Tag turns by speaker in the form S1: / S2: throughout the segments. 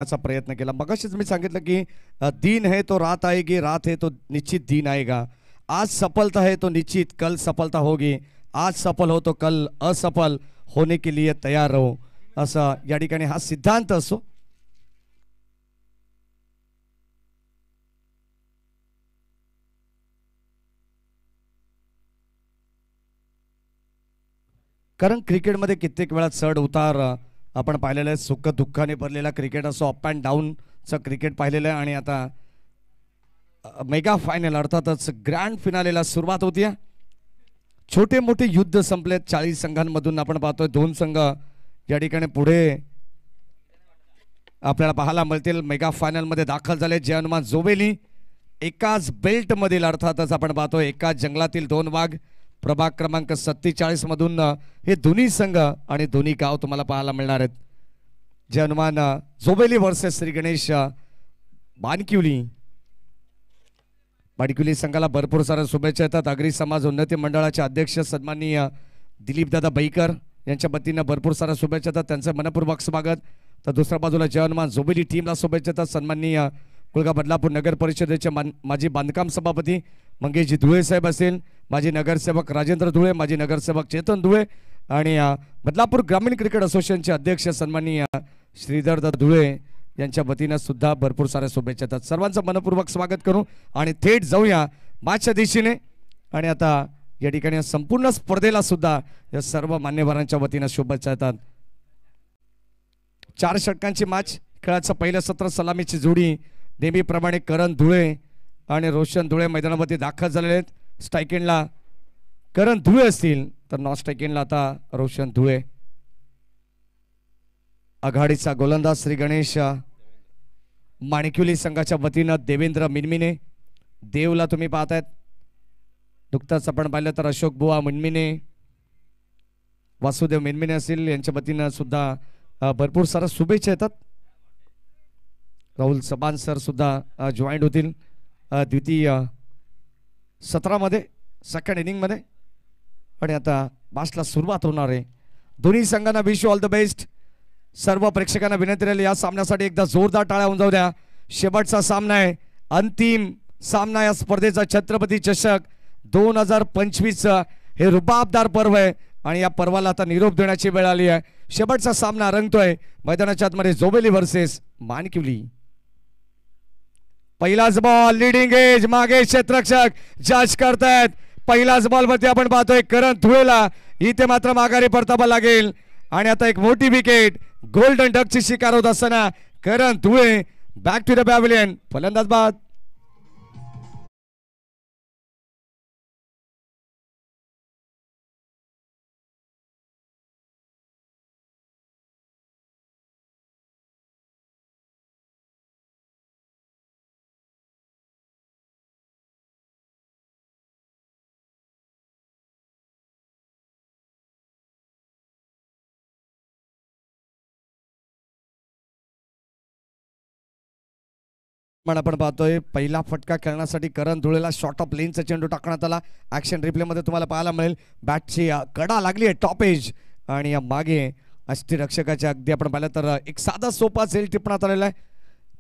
S1: चा प्रयत्न केला. मगाशीच मी सांगितलं की दिन है तो रात आएगी, रात है तो निश्चित दिन आएगा. आज सफलता है तो निश्चित कल सफलता होगी. आज सफल हो तो कल असफल होने के लिए तयार रहो. असा या ठिकाणी हा सिद्धांत असो. कारण क्रिकेटमध्ये कित्येक वेळा चढ उतार आपण पाहिलेलं आहे. सुख दुःखाने भरलेला क्रिकेट असो, अप अँड डाऊनचं क्रिकेट पाहिलेलं आहे. आणि आता मेगा फायनल अर्थातच ग्रँड फिनालेला सुरुवात होती. छोटे मोठे युद्ध संपलेत. 40 संघांमधून आपण पाहतोय 2 संघ या ठिकाणी पुढे आपल्याला पाहायला मिळतील. मेगा फायनल मध्ये दाखल झाले. जय हनुमान जोवेली एकाच बेल्ट मधील अर्थातच आपण पाहतोय एकाच जंगलातील 2 वाघ. प्रभाग क्रमांक 47 मधून हे दोन्ही संघ आणि दोन्ही गाव तुम्हाला पाहायला मिळणार आहेत. जय हनुमान जोवेली वर्सेस श्री गणेश बानकिवली. बानकिवली संघाला भरपूर साऱ्या शुभेच्छा येतात. आगरी समाज उन्नती मंडळाचे अध्यक्ष सन्माननीय दिलीपदादा बैकर यांच्या वतीनं भरपूर साऱ्या शुभेच्छा येतात. त्यांचं मनपूर्वक स्वागत. तर दुसऱ्या बाजूला जय हनुमान जोवेली टीमला शुभेच्छा येतात. सन्माननीय कुळगा बदलापूर नगर परिषदेचे माजी बांधकाम सभापती मंगेशजी धुळे साहेब असेल, माजी नगरसेवक राजेंद्र धुळे, माजी नगरसेवक चेतन धुळे आणि बदलापूर ग्रामीण क्रिकेट असोसिएशनचे अध्यक्ष सन्माननीय श्रीधर धुळे यांच्या वतीनं सुद्धा भरपूर साऱ्या शुभेच्छा येतात. सर्वांचं मनपूर्वक स्वागत करू आणि थेट जाऊया मॅचच्या दिशेने. आणि आता या ठिकाणी संपूर्ण स्पर्धेला सुद्धा या सर्व मान्यवरांच्या वतीनं शुभेच्छा येतात. 4 षटकांची मॅच. खेळाचं पहिलं सत्र सलामीची जोडी नेहमीप्रमाणे करण धुळे आणि रोशन धुळे मैदानामध्ये दाखल झालेले आहेत. स्ट्राईक एंडला करण धुळे असतील तर नॉन स्ट्राईक एंडला आता रोशन धुळे. आघाडीचा गोलंदाज श्री गणेश माणिक्युली संघाच्या वतीनं देवेंद्र मिनमिने. देवला तुम्ही पाहतायत. नुकताच आपण पाहिलं तर अशोक बुवा मिनमिने, वासुदेव मिनमिने असतील यांच्या वतीनं सुद्धा भरपूर साऱ्या शुभेच्छा येतात. राहुल सबान सर सुद्धा जॉईंट होतील द्वितीय सत्रामध्ये, सेकंड इनिंगमध्ये. आणि आता मॅचला सुरुवात होणार आहे. दोन्ही संघांना wish you all the best. सर्व प्रेक्षकांना विनंती राहिली या सामन्यासाठी एकदा जोरदार टाळ्या होऊन जाऊ द्या. शेवटचा सामना आहे, अंतिम सामना या स्पर्धेचा. छत्रपती चषक 2025 हे रुबाबदार पर्व आहे आणि या पर्वाला आता निरोप देण्याची वेळ आली आहे. शेवटचा सामना रंगतोय मैदानाच्या आतमध्ये जोवेली वर्सेस मानकिवली. पहिलाच बॉल लीडिंग एज, मागे क्षेत्ररक्षक जज करतायत. पहिलाच बॉल मध्ये आपण पाहतोय करण धुळेला इथे मात्र माघारी परतावा लागेल. आणि आता एक मोठी विकेट गोल्डन डकची शिकार होत असताना Karan Dhule back to the pavilion. फलंदाज बाद. आपण पाहतोय पहिला फटका खेळण्यासाठी करण धुळेला शॉर्ट ऑफ लेनचा चेंडू टाकण्यात आला. ऍक्शन रिप्ले मध्ये तुम्हाला पाहायला मिळेल बॅटची कडा लागली आहे टॉप एज आणि मागे अष्टरक्षकाच्या अगदी आपण पाहिलं तर एक साधा सोपा झेल टिपण्यात आलेला आहे.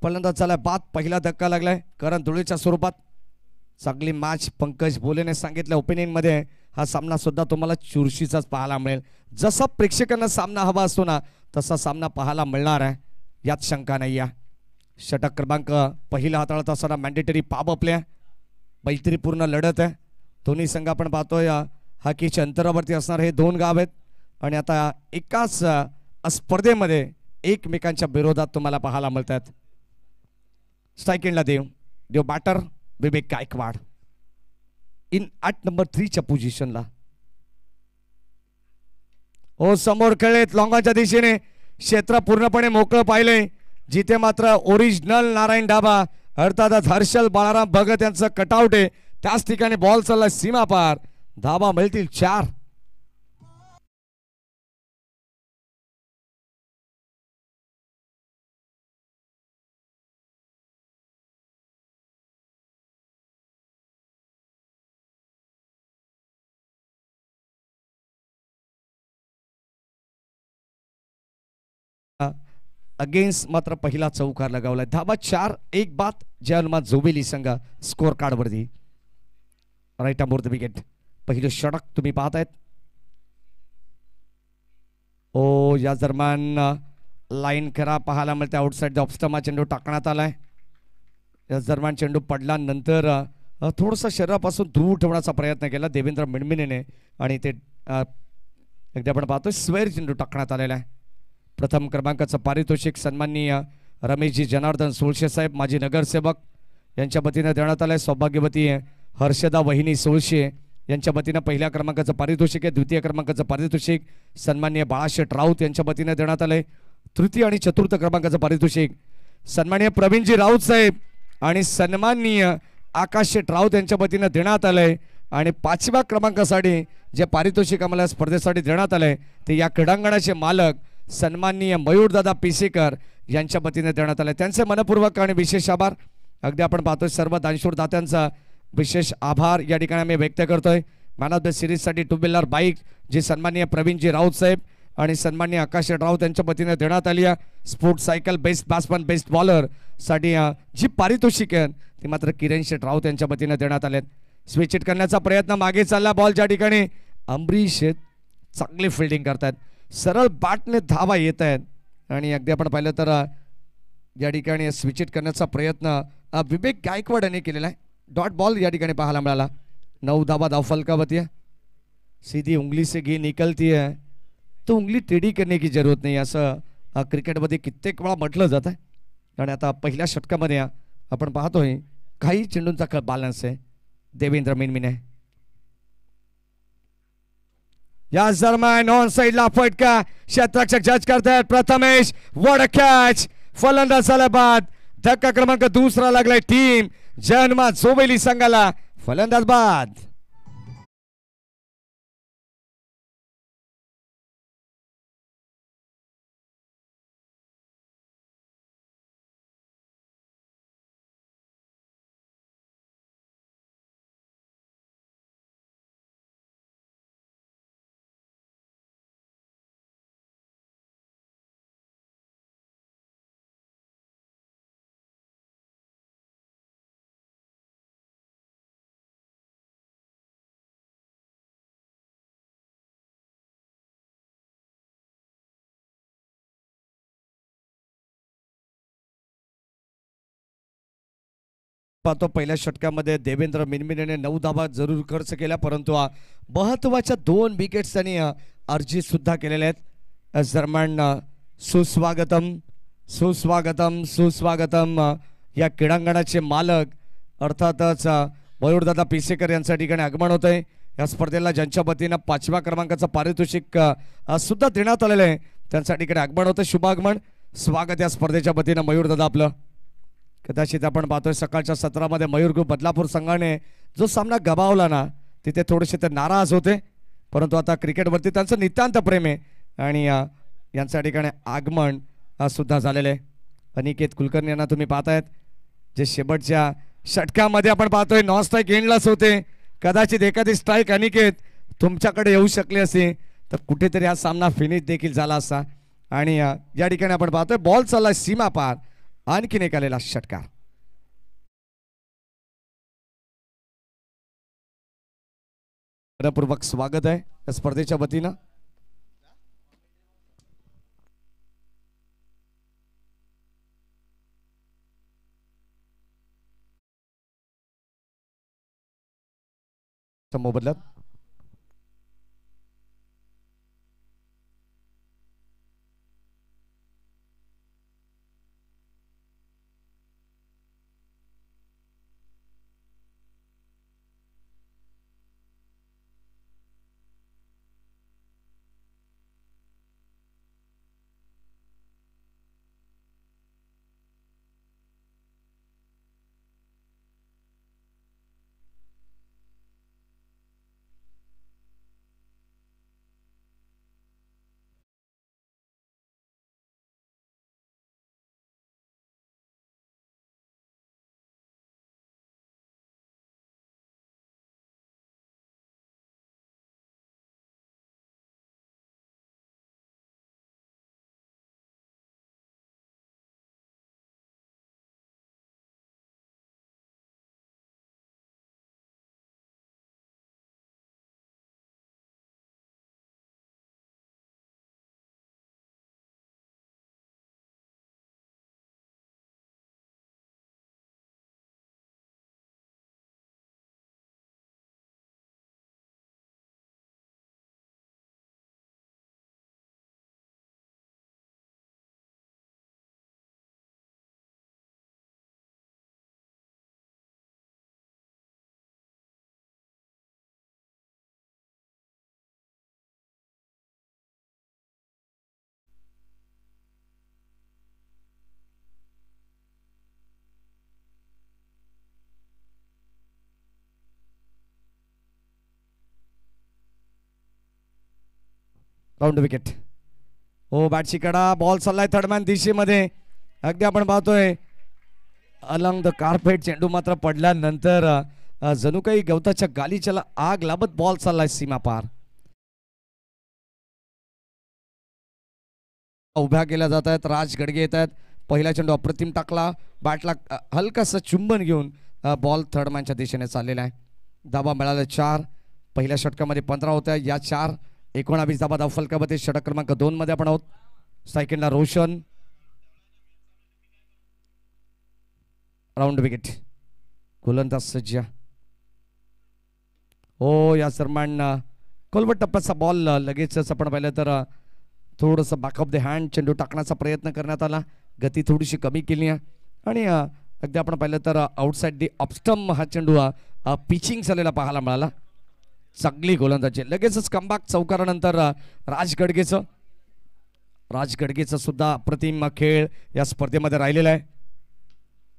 S1: फलंदाज झालाय बाद. पहिला धक्का लागलाय करण धुळेच्या स्वरूपात. चांगली मॅच पंकज बोलेने सांगितलं ओपनिंग मध्ये हा सामना सुद्धा तुम्हाला चुरशीचाच पाहायला मिळेल. जसा प्रेक्षकांना सामना हवा असतो ना तसा सामना पाहायला मिळणार आहे यात शंका नाही आहे. षटक क्रमांक पहिला हाताळत असताना मॅन्डेटरी पाब आपल्या मैत्रीपूर्ण लढत आहे. दोन्ही संघ आपण पाहतोय हाकीच्या अंतरावरती असणार हे 2 गाव आहेत आणि आता एकाच स्पर्धेमध्ये एकमेकांच्या विरोधात तुम्हाला पाहायला मिळतात. स्ट्राईक एंडला Dev batter Vivek Gaikwad in at number 3 च्या पोझिशनला. हो समोर खेळलेत लॉंगाच्या दिशेने क्षेत्र पूर्णपणे मोकळं पाहिले. जिथे मात्र ओरिजिनल नारायण डाबा अर्थातच हर्षल बाळाराम भगत यांचं कटआउट आहे त्याच ठिकाणी बॉल चालला सीमा पार. धाबा मिळतील 4. अगेन्स्ट मात्र पहिला चौकार लगावलाय. धाबा 4-1 बाद जयनुमा जोबेली संघ स्कोर कार्ड वरती. Right arm over the wicket. पहिलं षटक तुम्ही पाहतायत. ओ या दरम्यान लाईन करा पाहायला मिळते. आउटसाइड ऑफ स्टंपा चेंडू टाकण्यात आलाय. या दरम्यान चेंडू पडल्यानंतर थोडंसं शरीरापासून दूर ठेवण्याचा प्रयत्न केला देवेंद्र मिणमिणेने आणि ते एकदा आपण पाहतोय स्वेर चेंडू टाकण्यात आलेला आहे. प्रथम क्रमांकाचं पारितोषिक सन्माननीय रमेशजी जनार्दन सोळशे साहेब माजी नगरसेवक यांच्या वतीनं देण्यात आलंय. सौभाग्यवती हर्षदा वहिनी सोळशे यांच्या वतीनं पहिल्या क्रमांकाचं पारितोषिक आहे. द्वितीय क्रमांकाचं पारितोषिक सन्माननीय बाळाशेठ राऊत यांच्या वतीनं देण्यात आलंय. तृतीय आणि चतुर्थ क्रमांकाचं पारितोषिक सन्माननीय प्रवीणजी राऊत साहेब आणि सन्माननीय आकाश शेठ राऊत यांच्या वतीनं देण्यात आलंय. आणि 5व्या क्रमांकासाठी जे पारितोषिक आम्हाला स्पर्धेसाठी देण्यात आलंय ते या क्रीडांगणाचे मालक सन्माननीय मयूरदादा पिसेकर यांच्या वतीने देण्यात आले. त्यांचे मनपूर्वक आणि विशेष आभार. अगदी आपण पाहतोय सर्व दानशूर दात्यांचा विशेष आभार या ठिकाणी आम्ही व्यक्त करतोय. मॅन ऑफ द सिरीजसाठी 2 व्हीलर बाईक जी सन्माननीय प्रवीणजी राऊत साहेब आणि सन्माननीय आकाश राऊत यांच्या वतीने देण्यात आली आहे. Sports cycle best batsman best bowler साठी जी पारितोषिक आहे ती मात्र किरण शेठ राऊत यांच्या वतीने देण्यात आलेत. स्विच हिट करण्याचा प्रयत्न मागे चालला. बॉल ज्या ठिकाणी अमरीश चांगली फिल्डिंग करतात. सरळ बॅटने धावा येत आहेत आणि अगदी आपण पाहिलं तर या ठिकाणी स्विच हिट करण्याचा प्रयत्न विवेक गायकवाड यांनी केलेला आहे. डॉट बॉल या ठिकाणी पाहायला मिळाला. 9 धावा धाव फलकावती है. सीधी उंगली से गेंद निकलती है तो उंगली टेढ़ी करने की जरूरत नाही असं क्रिकेटमध्ये कित्येक वेळा म्हटलं जातं. आणि आता पहिल्या षटकामध्ये आपण पाहतोय काही चेंडूंचा बॅलन्स आहे. देवेंद्र मिनमिने या दरम्यान ऑन साइडला फटका क्षेत्ररक्षक जज करतायत. Prathamesh what a catch. फलंदाज झाल्या बाद धक्का क्रमांक दुसरा लागलाय टीम जयनुमा जोबेली संघाला. फलंदाज बाद. पाहतो पहिल्या षटकामध्ये देवेंद्र मिनमिनेने 9 धावा जरूर खर्च केल्या परंतु महत्वाच्या 2 विकेट्स त्यांनी अर्जित सुद्धा केलेल्या आहेत. दरम्यान सुस्वागतम सुस्वागतम सुस्वागतम या क्रीडांगणाचे मालक अर्थातच मयूरदादा पिसेकर यांच्या ठिकाणी आगमन होत आहे. या स्पर्धेला ज्यांच्या वतीनं 5व्या क्रमांकाचं पारितोषिक सुद्धा देण्यात आलेलं आहे त्यांच्या ठिकाणी आगमन होतं. शुभागमन स्वागत या स्पर्धेच्या वतीनं मयूरदादा आपलं. कदाचित आपण पाहतोय सकाळच्या सत्रामध्ये मयूर ग्रुप बदलापूर संघाने जो सामना गमावला ना तिथे थोडेसे ते नाराज होते परंतु आता क्रिकेटवरती त्यांचं नितांत प्रेम आहे आणि यांच्या ठिकाणी आगमन सुद्धा झालेले आहे. अनिकेत कुलकर्णी यांना तुम्ही पाहतायत जे शेवटच्या षटकामध्ये आपण पाहतोय नॉन स्ट्राईक एंडलाच होते. कदाचित एखादी स्ट्राईक अनिकेत तुमच्याकडे येऊ शकली असते तर कुठेतरी हा सामना फिनिश देखील झाला असता. आणि या ठिकाणी आपण पाहतोय बॉल चालला सीमा पार. आणखीन एक आलेला षटकार. मनपूर्वक स्वागत आहे या स्पर्धेच्या वतीनं. मोबदल्यात राऊंड विकेट. हो बॅटची कडा, बॉल चाललाय थर्डमॅन दिशेमध्ये. अगदी आपण पाहतोय अलॉंग द कार्पेट चेंडू मात्र पडल्यानंतर जणू काही गवताच्या गालीच्याला आग लाभत बॉल चाललाय सीमा पार. उभ्या केल्या जात आहेत. राज गडगे येत आहेत. पहिला चेंडू अप्रतिम टाकला, बॅटला हलकासा चुंबन घेऊन बॉल थर्डमॅनच्या दिशेने चाललेला आहे. धाबा मिळाला 4. पहिल्या षटकामध्ये 15 होत्या, या 4 19 धाबा धाव फलकामध्ये. षटक क्रमांक 2 मध्ये आपण आहोत. सेकंडला रोशन. Round wicket. गोलंदाज सज्ज. हो या दरम्यान कोलवट टप्प्याचा बॉल लगेचच आपण पाहिलं तर थोडंसं बॅक ऑफ द हँड चेंडू टाकण्याचा प्रयत्न करण्यात आला. गती थोडीशी कमी केली आहे आणि अगदी आपण पाहिलं तर आउटसाइड दी ऑफस्टम हा चेंडू पिचिंग झालेला पाहायला मिळाला. चांगली गोलंदाजी. लगेचच कमबॅक चौकारानंतर राज गडगेचं सुद्धा अप्रतिम खेळ या स्पर्धेमध्ये राहिलेला आहे.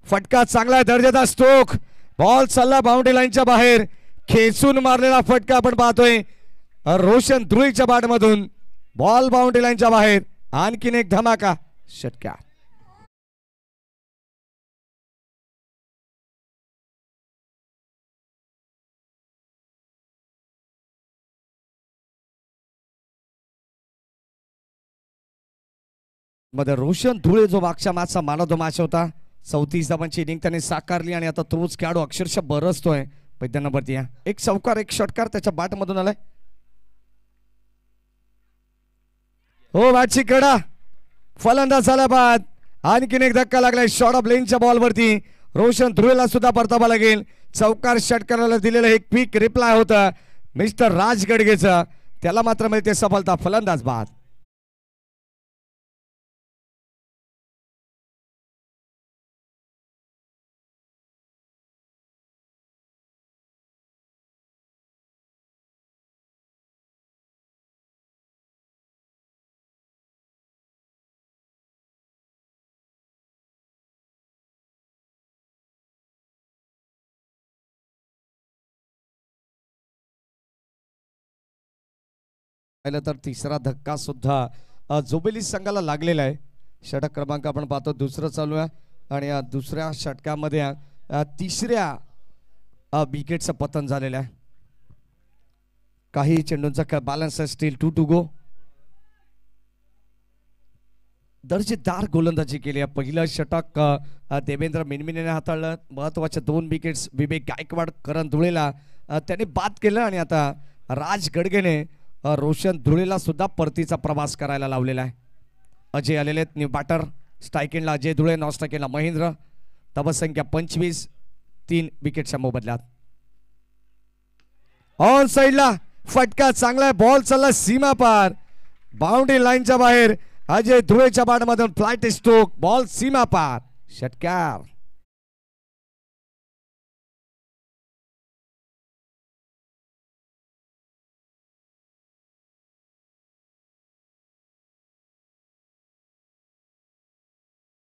S1: फटका चांगला दर्जाचा स्ट्रोक. बॉल चालला बाउंड्री लाईनच्या बाहेर. खेचून मारलेला फटका आपण पाहतोय रोशन धुळीच्या बॅटमधून. बॉल बाउंड्री लाईनच्या बाहेर. आणखीन एक धमाका षटकार. मध्ये रोशन धुळे जो मागच्या मॅचचा मान ऑफ द मॅच होता. 34 धावांची इनिंग त्याने साकारली आणि आता तोच खेळाडू अक्षरशः बरसतोय. वैद्यनावरती एक चौकार एक षटकार त्याच्या बॅटमधून आलाय. हो बॅटची कडा, फलंदाज झाला बाद. आणखीन एक धक्का लागलाय शॉर्ट ऑफ लेनच्या बॉलवरती. रोशन धुळेला सुद्धा परतावा लागेल. चौकार षटकाराला दिलेलं एक क्विक रिप्लाय होतं मिस्टर राज गडगेचं. त्याला मात्र मिळते सफलता. फलंदाज बाद. पाहिलं तर तिसरा धक्का सुद्धा जोबेली संघाला लागलेला आहे. षटक क्रमांक आपण पाहतो दुसरं चालू आहे आणि दुसऱ्या षटकामध्ये तिसऱ्या विकेटचं पतन झालेलं आहे. काही चेंडूंचा बॅलन्स आहे. Still 2 to go. दर्जेदार गोलंदाजी केली आहे. पहिलं षटक देवेंद्र मिनमिनेने हाताळलं. महत्वाच्या 2 विकेट्स विवेक गायकवाड करण धुळेला त्याने बाद केलं आणि आता राज गडगेने रोशन धुळेला सुद्धा परतीचा प्रवास करायला लावलेला आहे. अजय आलेले आहेत न्यू बॅटर. स्ट्रायकिंगला अजय धुळे, नॉन स्ट्रायकिंगला महेंद्र. धावसंख्या 25. 3 विकेटच्या मोबदल्यात. ऑन साइडला फटका चांगला आहे. बॉल चालला सीमा पार बाउंड्री लाईनच्या बाहेर. अजय धुळेच्या बॅटमधून फ्लाइट स्ट्रोक. बॉल सीमा पार षटकार.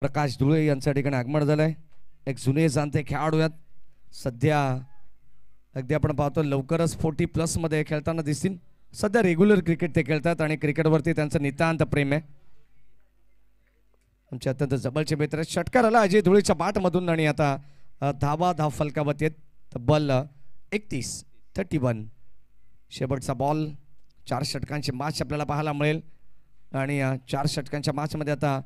S1: प्रकाश धुळे यांच्या ठिकाणी आगमन झालंय. एक जुने जाणते खेळाडू आहेत. सध्या अगदी आपण पाहतो लवकरच 40+ मध्ये खेळताना दिसतील. सध्या रेग्युलर क्रिकेट ते खेळतात आणि क्रिकेटवरती त्यांचं नितांत प्रेम आहे. आमचे अत्यंत जवळचे मित्र. षटकार आला अजय धुळेच्या बॅटमधून आणि आता धाव फलकावरती आहेत. तब्बल 31 शेवटचा बॉल. 4 षटकांची मॅच आपल्याला पाहायला मिळेल आणि 4 षटकांच्या मॅचमध्ये आता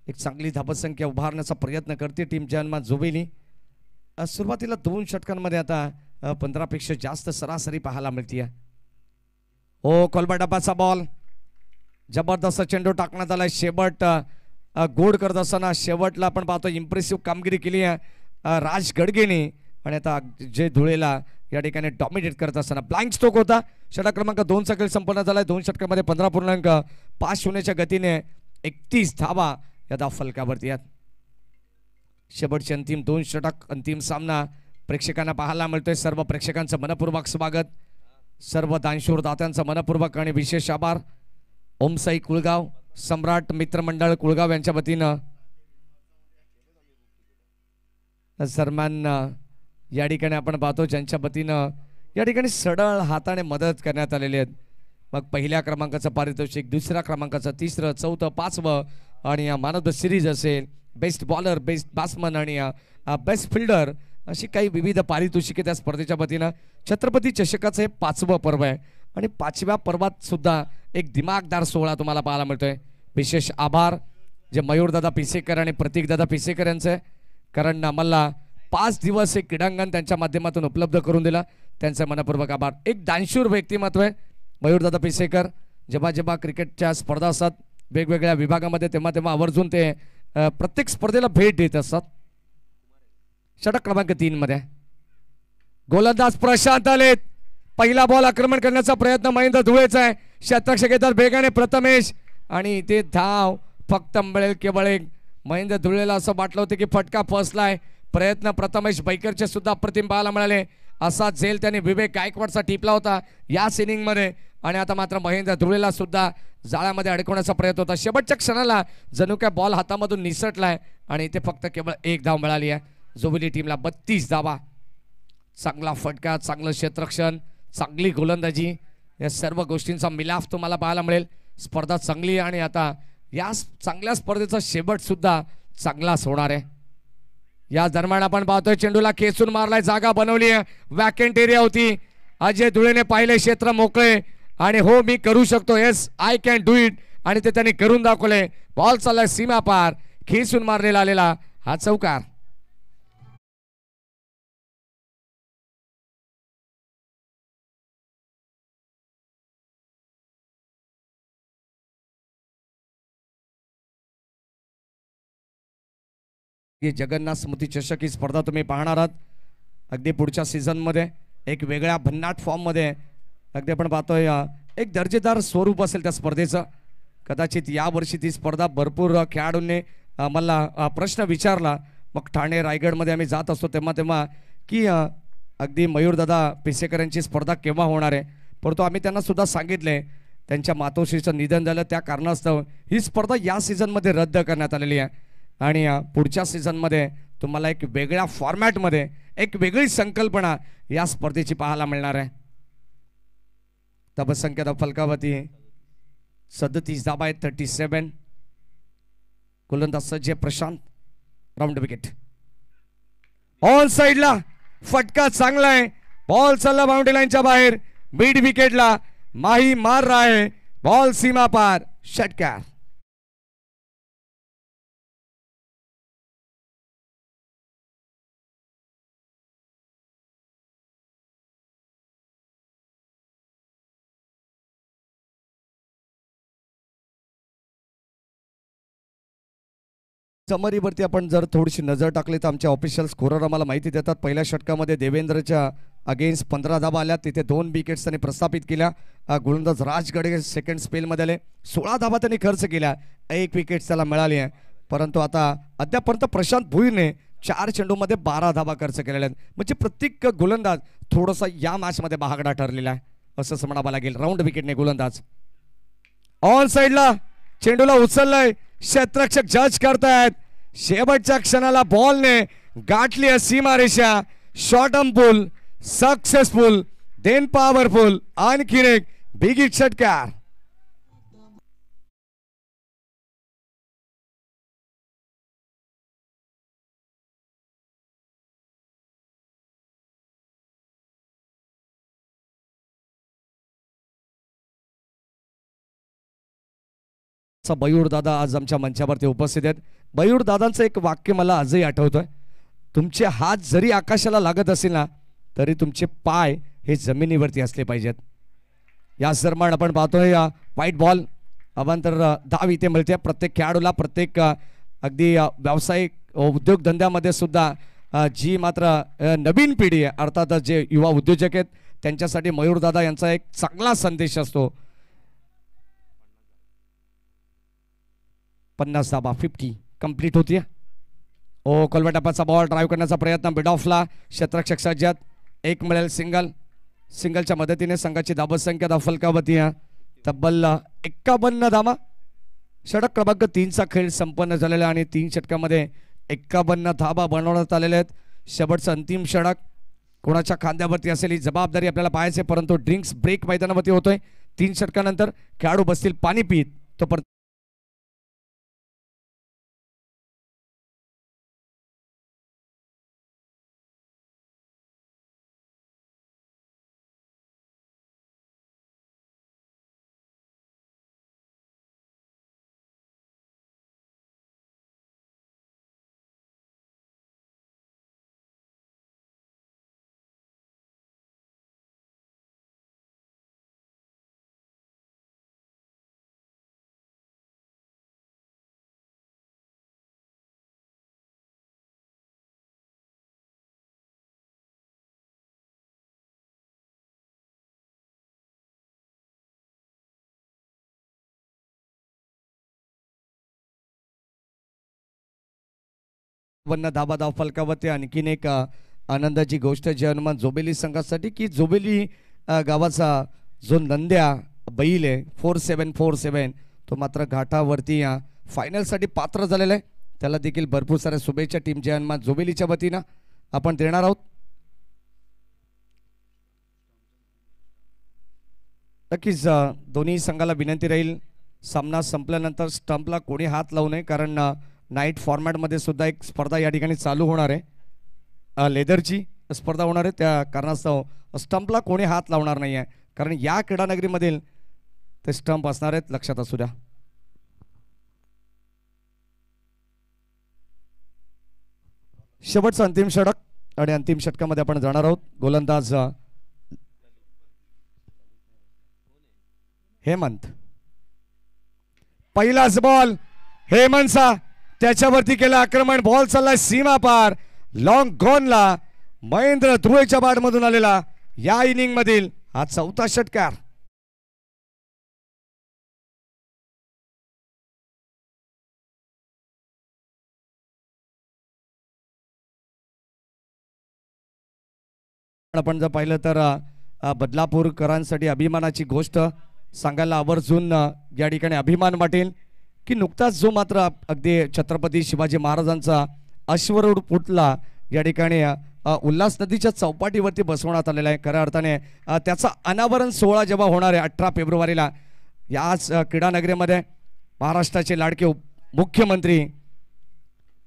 S1: एक चांगली धावसंख्या उभारण्याचा प्रयत्न करते टीम जन्मा जोबेली. सुरुवातीला 2 षटकांमध्ये आता 15 पेक्षा जास्त सरासरी पाहायला मिळते. ओ कोलबा डब्बाचा बॉल. जबरदस्त चेंडू टाकण्यात आला. शेवट गोड करत असताना शेवटला आपण पाहतो इम्प्रेसिव्ह कामगिरी केली आहे राज गडगेने आणि आता जय धुळेला या ठिकाणी डॉमिनेट करत असताना ब्लाइंड स्ट्रोक होता. षटक क्रमांक 2 चा खेळ संपन्न झाला. 2 षटकामध्ये 15.5 होण्याच्या गतीने 31 धावा या धाव फलकावरती आहेत. शेवटचे अंतिम 2 षटक अंतिम सामना प्रेक्षकांना पाहायला मिळतोय. सर्व प्रेक्षकांचं मनपूर्वक स्वागत. सर्व दानशूर दात्यांचं मनपूर्वक आणि विशेष आभार. ओमसाई कुळगाव, सम्राट मित्रमंडळ कुळगाव यांच्या वतीनं सन्मान या ठिकाणी आपण पाहतो ज्यांच्या वतीनं या ठिकाणी सडळ हाताने मदत करण्यात आलेली आहेत. मग पहिल्या क्रमांकाचं पारितोषिक, दुसऱ्या क्रमांकाचं, तिसरं, चौथं, पाचवं आणि मॅन ऑफ द सिरीज असेल, बेस्ट बॉलर, बेस्ट बॅट्समन आणि बेस्ट फिल्डर अशी काही विविध पारितोषिके त्या स्पर्धेच्या वतीनं. छत्रपती चषकाचं हे 5वं पर्व आहे आणि 5व्या पर्वात सुद्धा एक दिमागदार सोहळा तुम्हाला पाहायला मिळतोय. विशेष आभार जे मयूरदादा पिसेकर आणि प्रतीकदादा पिसेकर यांचे, कारण आम्हाला 5 दिवस एक क्रीडांगण त्यांच्या माध्यमातून उपलब्ध करून दिला, त्यांचे मनपूर्वक आभार. एक दानशूर व्यक्तिमत्व आहे मयूरदादा पिसेकर. जेव्हा जेव्हा क्रिकेटच्या स्पर्धा असतात वेगवेगळ्या विभागामध्ये तेव्हा तेव्हा आवर्जून ते प्रत्येक स्पर्धेला भेट देत असतात. षटक क्रमांक 3 मध्ये गोलंदाज प्रशांत आलेत. पहिला बॉल आक्रमण करण्याचा प्रयत्न महेंद्र धुळेचा आहे. शतरक्षक येतात वेगाने प्रथमेश आणि ते धाव फक्त मिळेल केवळ एक. महेंद्र धुळेला असं वाटलं होतं की फटका फसलाय. प्रयत्न प्रथमेश बैकरचे सुद्धा अप्रतिम पाहायला मिळाले. असा झेल त्याने विवेक गायकवाडचा टिपला होता याच इनिंग मध्ये आणि आता मात्र महेंद्र धुळेला सुद्धा जाळ्यामध्ये अडकवण्याचा प्रयत्न होता. शेवटच्या क्षणाला जणू काय बॉल हातामधून निसटलाय आणि ते फक्त केवळ एक धाव मिळाली आहे. जोबिली टीमला 32 धावा. चांगला फटका, चांगलं क्षेत्ररक्षण, चांगली गोलंदाजी, या सर्व गोष्टींचा मिलाफ तुम्हाला पाहायला मिळेल. स्पर्धा चांगली आणि आता या चांगल्या स्पर्धेचा शेवट सुद्धा चांगलाच होणार आहे. या दरम्यान आपण पाहतोय चेंडूला खेचून मारलाय, जागा बनवली आहे, वॅकेंट एरिया होती. अजय धुळेने पाहिले क्षेत्र मोकळे आणि हो मी करू शकतो, yes I can do it, आणि ते त्यांनी करून दाखवले. बॉल चाललाय सीमा पार, खेचून मारलेला आलेला हा चौकार. जगन्नाथ स्मृती चषक ही स्पर्धा तुम्ही पाहणार आहात अगदी पुढच्या सीझन मध्ये एक वेगळ्या भन्नाट फॉर्म मध्ये. अगदी आपण पाहतोय एक दर्जेदार स्वरूप असेल त्या स्पर्धेचं. कदाचित या वर्षी ती स्पर्धा भरपूर खेळाडूंनी मला प्रश्न विचारला, मग ठाणे रायगडमध्ये आम्ही जात असतो तेव्हा तेव्हा की अगदी मयूरदादा पिसेकर यांची स्पर्धा केव्हा होणार आहे. परंतु आम्ही त्यांना सुद्धा सांगितले त्यांच्या मातोश्रीचं निधन झालं त्या कारणास्तव ही स्पर्धा या सीझनमध्ये रद्द करण्यात आलेली आहे आणि पुढच्या सीझनमध्ये तुम्हाला एक वेगळ्या फॉर्मॅटमध्ये एक वेगळी संकल्पना या स्पर्धेची पाहायला मिळणार आहे. धावसंख्या फलकावती 37 धावा आहेत, 37. गोलंदाज सज्ज प्रशांत, राऊंड विकेट. ऑन साइडला फटका चांगला आहे, बॉल चालला बाउंड्री लाईनच्या बाहेर. मिड विकेटला माही मार रहा है, बॉल सीमा पार, षटकार. समरीवरती आपण जर थोडीशी नजर टाकली तर आमच्या ऑफिशियल स्कोरर आम्हाला माहिती देतात पहिल्या षटकामध्ये देवेंद्रच्या अगेन्स्ट 15 धावा आल्या, तिथे 2 विकेट्स त्यांनी प्रस्थापित केल्या. गोलंदाज राजगडे सेकंड स्पेलमध्ये आले, 16 धावा त्यांनी खर्च केल्या, 1 विकेट त्याला मिळाली आहे. परंतु आता अद्यापर्यंत प्रशांत भुईरने 4 चेंडूमध्ये 12 धावा खर्च केलेल्या आहेत. म्हणजे प्रत्येक गोलंदाज थोडासा या मॅचमध्ये महागडा ठरलेला आहे असंच म्हणावं लागेल. राऊंड विकेटने गोलंदाज ऑन साइडला चेंडूला उचललाय, क्षेत्ररक्षक जज करतायत. शेवटच्या क्षणाला बॉलने गाठली आहे सीमारेषा. Short and pull, successful, then powerful, आणखीन एक बिग हिट षटकार. मयूर दादा आज आमच्या मंचावरती उपस्थित आहेत. मयूर दादांचं एक वाक्य मला आजही आठवतोय, तुमचे हात जरी आकाशाला लागत असेल ना तरी तुमचे पाय हे जमिनीवरती असले पाहिजेत. या दरम्यान आपण पाहतोय व्हाईट बॉल, अवांतर धाव इथे मिळते प्रत्येक खेळाडूला. प्रत्येक अगदी व्यावसायिक उद्योगधंद्यामध्ये सुद्धा जी मात्र नवीन पिढी आहे अर्थात जे युवा उद्योजक आहेत त्यांच्यासाठी मयूर दादा यांचा एक चांगला संदेश असतो. 50 धावा 50 कंप्लीट होती. ओ कोलवाटापाचा बॉल ड्राईव्ह करण्याचा प्रयत्न मिड ऑफला, क्षेत्ररक्षक सज्जात, 1 मिळेल सिंगल. सिंगलच्या मदतीने संघाची धावसंख्या फलकावती तब्बल 51 धावा. षटक क्रमांक 3चा खेळ संपन्न झालेला आणि 3 षटकामध्ये 51 धावा बनवण्यात आलेल्या आहेत. शेवटचं अंतिम षटक कोणाच्या खांद्यावरती असेल ही जबाबदारी आपल्याला पाहायची, परंतु ड्रिंक्स ब्रेक मैदानावरती होतोय 3 षटकानंतर खेळाडू बसतील पाणी पीत. तो वन्न धाबा धाव फलकावरती. आणखीन एक आनंदाची गोष्ट जय हनुमान जोबेली संघासाठी की जोबेली गावाचा जो नंद्या बैल आहे 4747 तो मात्र घाटावरती फायनलसाठी पात्र झालेला आहे. त्याला देखील भरपूर साऱ्या शुभेच्छा टीम जय हनुमान जोबेलीच्या वतीनं आपण देणार आहोत. नक्कीच दोन्ही संघाला विनंती राहील सामना संपल्यानंतर स्टंपला कोणी हात लावू नये, कारण नाईट फॉर्मॅटमध्ये सुद्धा एक स्पर्धा या ठिकाणी चालू होणार आहे. लेदरची स्पर्धा होणार आहे, त्या कारणास्तव स्टंपला कोणी हात लावणार नाही आहे, कारण या क्रीडानगरीमधील ते स्टंप असणार आहेत, लक्षात असू द्या. शेवटचं अंतिम षटक आणि अंतिम षटकामध्ये आपण जाणार आहोत. गोलंदाज हेमंत. पहिलाच बॉल हेमंतचा, त्याच्यावरती केलं आक्रमण. बॉल चाललाय सीमा पार लॉंग गॉनला. महेंद्र धुळेच्या बाडमधून आलेला या इनिंग मधील हा चौथा षटकार. आपण जर पाहिलं तर बदलापूरकरांसाठी अभिमानाची गोष्ट सांगायला आवर्जून या ठिकाणी अभिमान वाटेल की नुकताच जो मात्र अगदी छत्रपती शिवाजी महाराजांचा अश्वरूढ पुतळा या ठिकाणी उल्हास नदीच्या चौपाटीवरती बसवण्यात आलेला आहे. खऱ्या अर्थाने त्याचा अनावरण सोहळा जेव्हा होणार आहे 18 फेब्रुवारीला याच क्रीडानगरीमध्ये महाराष्ट्राचे लाडके मुख्यमंत्री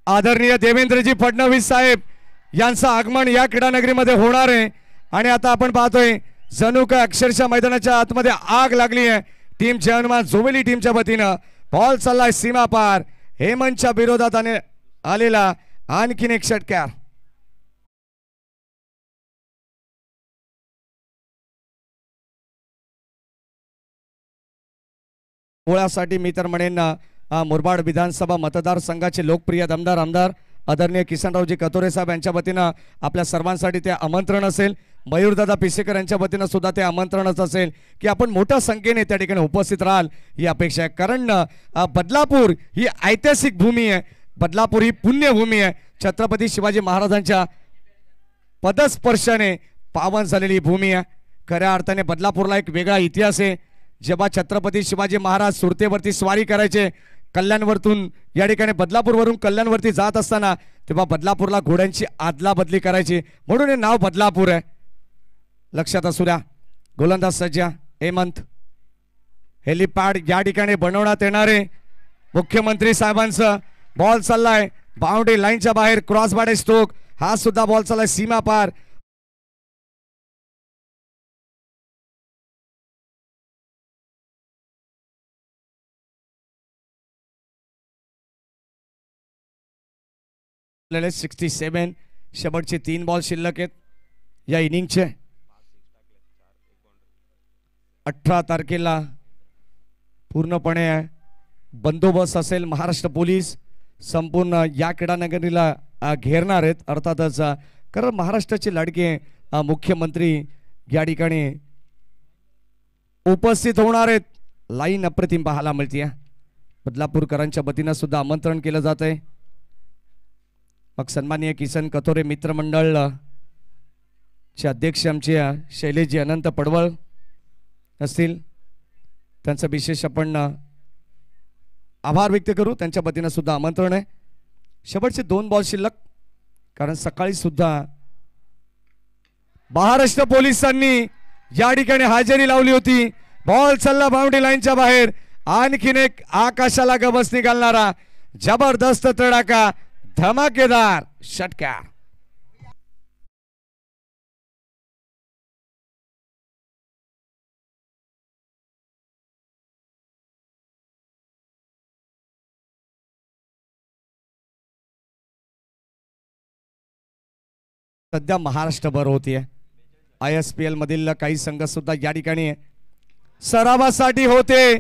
S1: आदरणीय देवेंद्रजी फडणवीस साहेब यांचं आगमन या क्रीडानगरीमध्ये होणार आहे. आणि आता आपण पाहतोय जणू काय अक्षरशः मैदानाच्या आतमध्ये आग लागली आहे. टीम जय हनुमान जोबेली टीमच्या वतीनं बॉल चाललाय सीमा पार. हेमंतच्या विरोधात आलेला आणखीन एक षटकार. पोळ्यासाठी मी तर म्हणेन मुरबाड विधानसभा मतदारसंघाचे लोकप्रिय दमदार आमदार आदरणीय किसनरावजी कतोरे साहेब यांच्या वतीनं आपल्या सर्वांसाठी ते आमंत्रण असेल. मयूरदादा पिसेकर यांच्या वतीनं सुद्धा ते आमंत्रणच असेल की आपण मोठ्या संख्येने त्या ठिकाणी उपस्थित राहाल ही अपेक्षा आहे. कारण बदलापूर ही ऐतिहासिक भूमी आहे, बदलापूर ही पुण्यभूमी आहे. छत्रपती शिवाजी महाराजांच्या पदस्पर्शाने पावन झालेली भूमी आहे. खऱ्या अर्थाने बदलापूरला एक वेगळा इतिहास आहे. जेव्हा छत्रपती शिवाजी महाराज सुरतेवरती स्वारी करायचे कल्याणवरतून या ठिकाणी बदलापूरवरून कल्याणवरती जात असताना तेव्हा बदलापूरला घोड्यांची आदला बदली करायची, म्हणून हे नाव बदलापूर आहे, लक्षात असू द्या. गोलंदाज सज्जा हेमंत. हेलिपॅड या ठिकाणी बनवण्यात येणारे मुख्यमंत्री साहेबांचं. बॉल चाललाय बाउंड्री लाईनच्या बाहेर, क्रॉस बार स्ट्रोक. हा सुद्धा बॉल चाललाय सीमा पार. आपल्याला 67 शेवटचे 3 बॉल शिल्लक आहेत या इनिंगचे. 18 तारखेला पूर्णपणे बंदोबस्त असेल. महाराष्ट्र पोलीस संपूर्ण या क्रीडानगरीला घेरणार आहेत. अर्थातच कारण महाराष्ट्राचे लाडके मुख्यमंत्री या ठिकाणी उपस्थित होणार आहेत. लाईन अप्रतिम पाहायला मिळते. बदलापूरकरांच्या वतीनं सुद्धा आमंत्रण केलं जात आहे. मग सन्माननीय किसन कथोरे मित्रमंडळ चे अध्यक्ष आमचे शैलेशजी अनंत पडवळ असतील, त्यांचं विशेष आपण आभार व्यक्त करू. त्यांच्या वतीनं सुद्धा आमंत्रण आहे. शेवटचे 2 बॉल शिल्लक, कारण सकाळी सुद्धा महाराष्ट्र पोलिसांनी या ठिकाणी हजेरी लावली होती. बॉल चालला बाउंड्री लाईनच्या बाहेर. आणखीन एक आकाशाला गबस निघालणारा जबरदस्त तडाखा, धमाकेदार षटकार. सध्या महाराष्ट्रभर होतीये. ISPL मधील काही संघ सुद्धा या ठिकाणी सरावासाठी होते.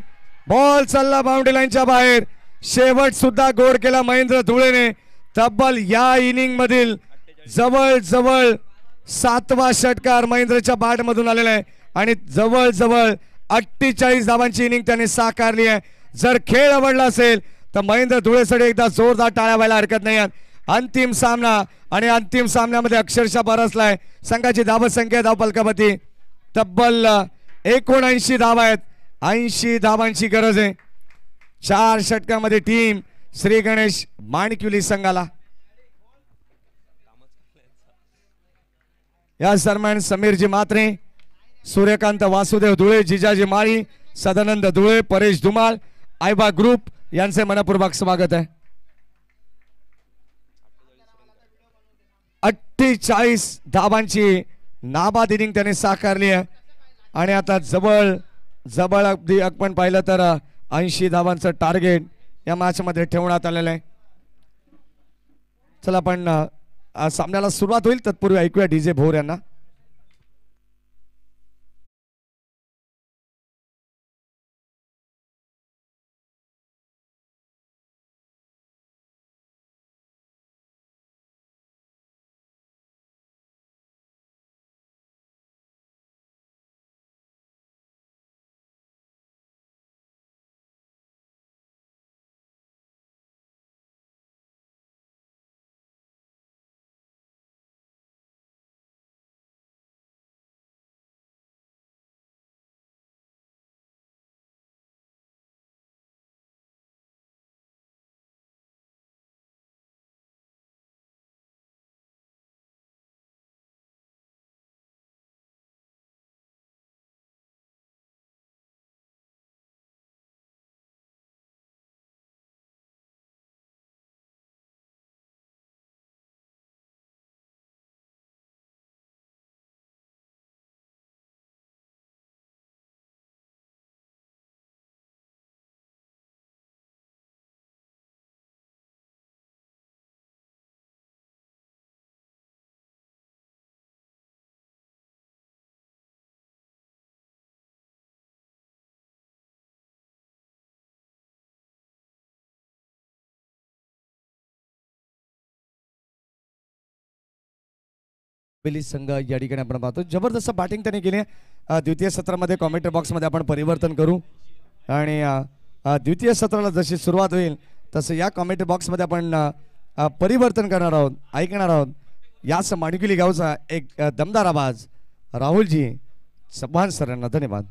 S1: बॉल चालला बाउंड्री लाईनच्या बाहेर. शेवट सुद्धा गोड केला महेंद्र धुळेने. तब्बल या इनिंग मधील जवळ 7वा षटकार महेंद्रच्या बॅट मधून आलेला आहे आणि जवळ 48 धावांची इनिंग त्याने साकारली आहे. जर खेळ आवडला असेल तर महेंद्र धुळेसाठी एकदा जोरदार टाळ्या व्हायला हरकत नाही. अंतिम सामना आणि अंतिम सामन्यामध्ये अक्षरशः बरसलाय. संघाची धाव संख्या धावफलकावरती तब्बल 79 धावा आहेत. 80 धावांची गरज आहे 4 षटकामध्ये टीम श्री गणेश माणिकविली संघाला. या दरम्यान समीरजी मात्रे, सूर्यकांत वासुदेव धुळे, जिजाजी माळी, सदानंद धुळे, परेश धुमाळ, आयबा ग्रुप यांचे मनपूर्वक स्वागत आहे. 48 धावांची नाबाद इनिंग त्याने साकारली आहे आणि आता जवळ अगदी आपण पाहिलं तर 80 धावांचं टार्गेट या मॅच मध्ये ठेवण्यात आलेलं आहे. चला आपण सामन्याला सुरुवात होईल तत्पूर्वी ऐकूया डीजे भोर यांना. संघ या ठिकाणी आपण पाहतो जबरदस्त बॅटिंग त्याने केली. द्वितीय सत्रामध्ये कॉमेंट्री बॉक्स मध्ये आपण परिवर्तन करू आणि द्वितीय सत्राला जशी सुरुवात होईल तसं या कॉमेंट्री बॉक्स मध्ये आपण परिवर्तन करणार आहोत. ऐकणार आहोत याच माणिकविली गावचा एक दमदार आवाज. राहुलजी चव्हाण सर यांना धन्यवाद.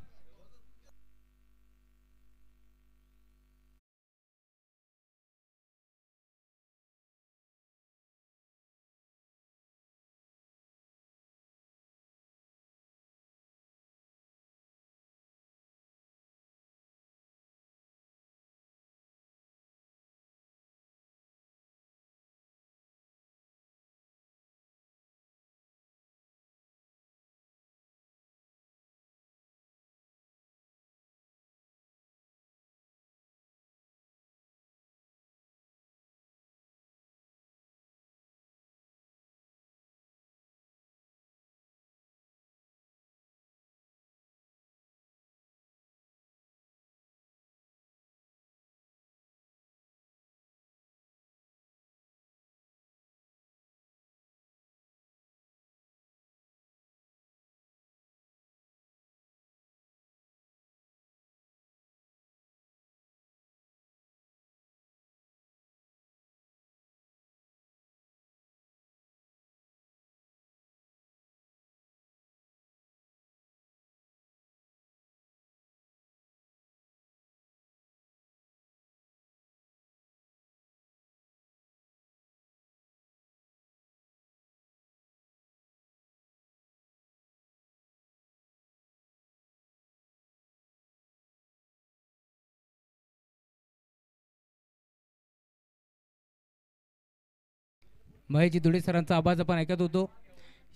S2: महेशजी धुळे सरांचा आवाज आपण ऐकत होतो.